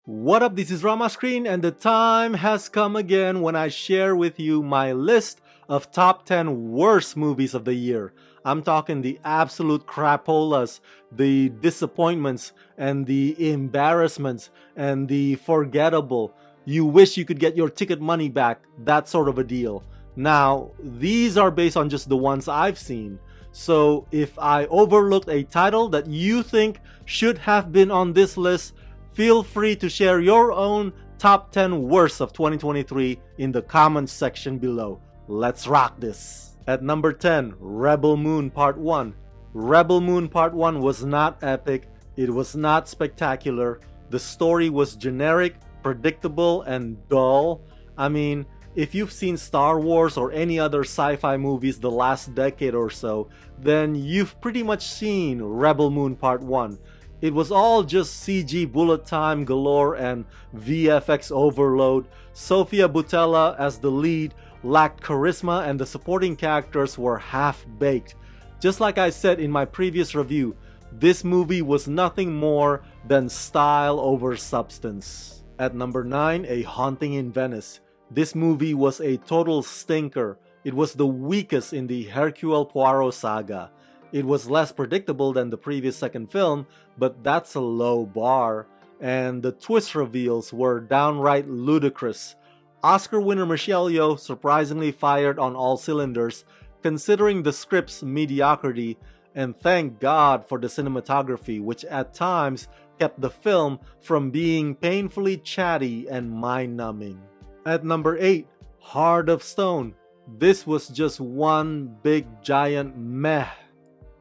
What up, this is Rama Screen, and the time has come again when I share with you my list of top 10 worst movies of the year. I'm talking the absolute crapolas, the disappointments, and the embarrassments, and the forgettable. You wish you could get your ticket money back, that sort of a deal. Now, these are based on just the ones I've seen. So if I overlooked a title that you think should have been on this list, feel free to share your own top 10 worst of 2023 in the comments section below. Let's rock this. At number 10, Rebel Moon Part 1. Rebel Moon Part 1 was not epic, it was not spectacular, the story was generic, predictable, and dull. I mean, if you've seen Star Wars or any other sci-fi movies the last decade or so, then you've pretty much seen Rebel Moon Part 1. It was all just CG bullet time galore and VFX overload. Sofia Boutella as the lead lacked charisma and the supporting characters were half-baked. Just like I said in my previous review, this movie was nothing more than style over substance. At number 9, A Haunting in Venice. This movie was a total stinker. It was the weakest in the Hercule Poirot saga. It was less predictable than the previous second film, but that's a low bar. And the twist reveals were downright ludicrous. Oscar winner Michelle Yeoh surprisingly fired on all cylinders, considering the script's mediocrity, and thank God for the cinematography, which at times kept the film from being painfully chatty and mind-numbing. At number 8, Heart of Stone. This was just one big giant meh.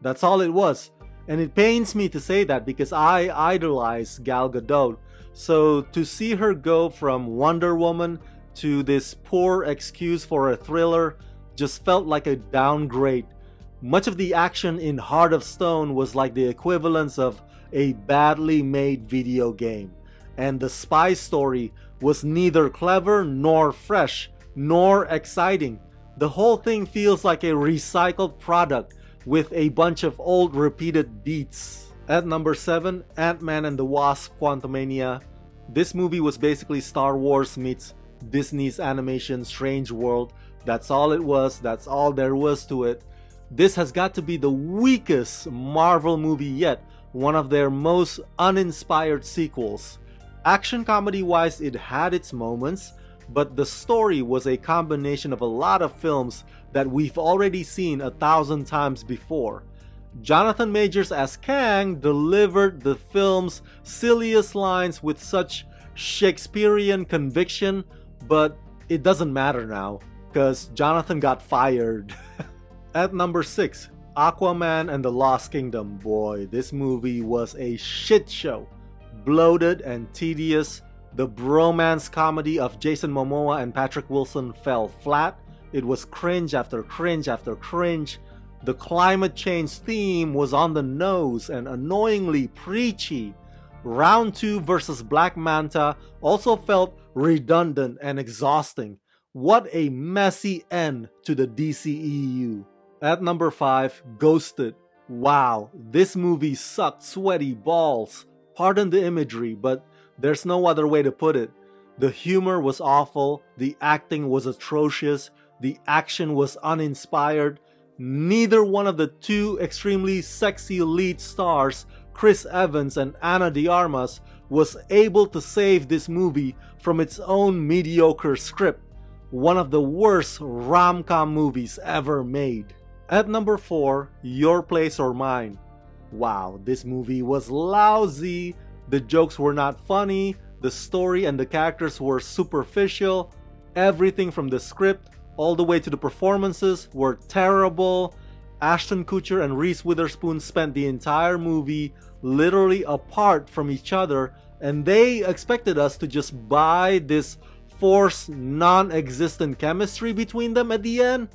That's all it was. And it pains me to say that because I idolize Gal Gadot. So to see her go from Wonder Woman to this poor excuse for a thriller just felt like a downgrade. Much of the action in Heart of Stone was like the equivalence of a badly made video game. And the spy story was neither clever nor fresh nor exciting. The whole thing feels like a recycled product with a bunch of old repeated beats. At number 7, Ant-Man and the Wasp: Quantumania. This movie was basically Star Wars meets Disney's animation Strange World. That's all it was, that's all there was to it. This has got to be the weakest Marvel movie yet, one of their most uninspired sequels. Action comedy wise, it had its moments, but the story was a combination of a lot of films that we've already seen 1,000 times before. Jonathan Majors as Kang delivered the film's silliest lines with such Shakespearean conviction, but it doesn't matter now, cause Jonathan got fired. At number 6, Aquaman and the Lost Kingdom. Boy, this movie was a shit show. Bloated and tedious, the bromance comedy of Jason Momoa and Patrick Wilson fell flat. It was cringe after cringe after cringe. The climate change theme was on the nose and annoyingly preachy. Round 2 versus Black Manta also felt redundant and exhausting. What a messy end to the DCEU. At number 5, Ghosted. Wow, this movie sucked sweaty balls. Pardon the imagery, but there's no other way to put it. The humor was awful, the acting was atrocious, the action was uninspired. Neither one of the two extremely sexy lead stars, Chris Evans and Ana de Armas, was able to save this movie from its own mediocre script. One of the worst rom-com movies ever made. At number 4, Your Place or Mine. Wow, this movie was lousy. The jokes were not funny, the story and the characters were superficial, everything from the script all the way to the performances were terrible. Ashton Kutcher and Reese Witherspoon spent the entire movie literally apart from each other, and they expected us to just buy this forced, non-existent chemistry between them at the end?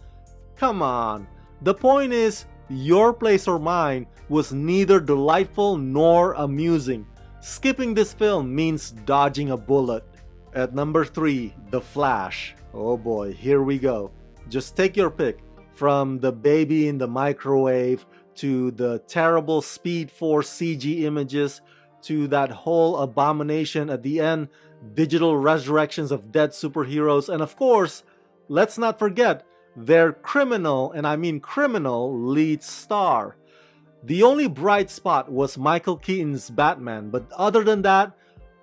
Come on. The point is, Your Place or Mine was neither delightful nor amusing. Skipping this film means dodging a bullet. At number 3, The Flash. Oh boy, here we go. Just take your pick. From the baby in the microwave, to the terrible Speed Force CG images, to that whole abomination at the end, digital resurrections of dead superheroes, and of course, let's not forget their criminal, and I mean criminal, lead star. The only bright spot was Michael Keaton's Batman, but other than that,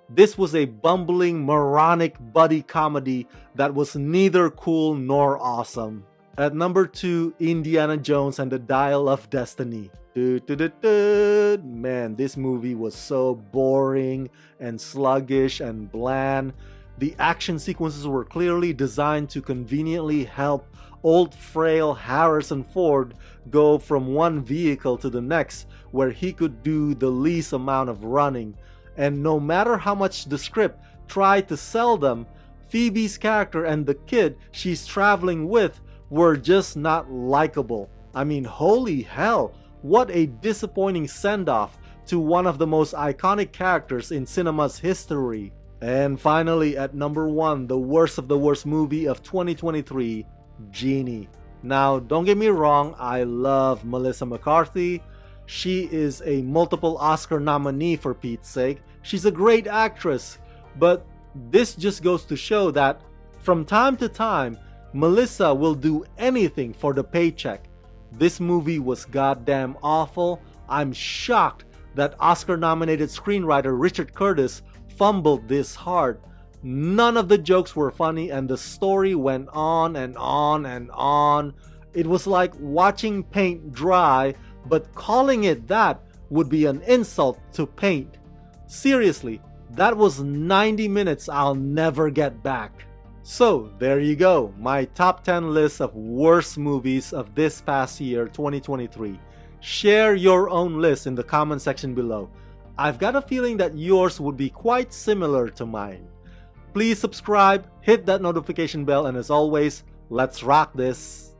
this was a bumbling, moronic buddy comedy that was neither cool nor awesome. At number 2, Indiana Jones and the Dial of Destiny. Man, this movie was so boring and sluggish and bland. The action sequences were clearly designed to conveniently help old frail Harrison Ford go from one vehicle to the next where he could do the least amount of running. And no matter how much the script tried to sell them, Phoebe's character and the kid she's traveling with were just not likable. I mean, holy hell, what a disappointing send-off to one of the most iconic characters in cinema's history. And finally, at number 1, the worst of the worst movie of 2023, Genie. Now, don't get me wrong, I love Melissa McCarthy. She is a multiple Oscar nominee for Pete's sake. She's a great actress, but this just goes to show that from time to time, Melissa will do anything for the paycheck. This movie was goddamn awful. I'm shocked that Oscar-nominated screenwriter Richard Curtis fumbled this hard. None of the jokes were funny and the story went on and on and on. It was like watching paint dry, but calling it that would be an insult to paint. Seriously, that was 90 minutes I'll never get back. So there you go, my top 10 list of worst movies of this past year, 2023. Share your own list in the comment section below. I've got a feeling that yours would be quite similar to mine. Please subscribe, hit that notification bell, and as always, let's rock this!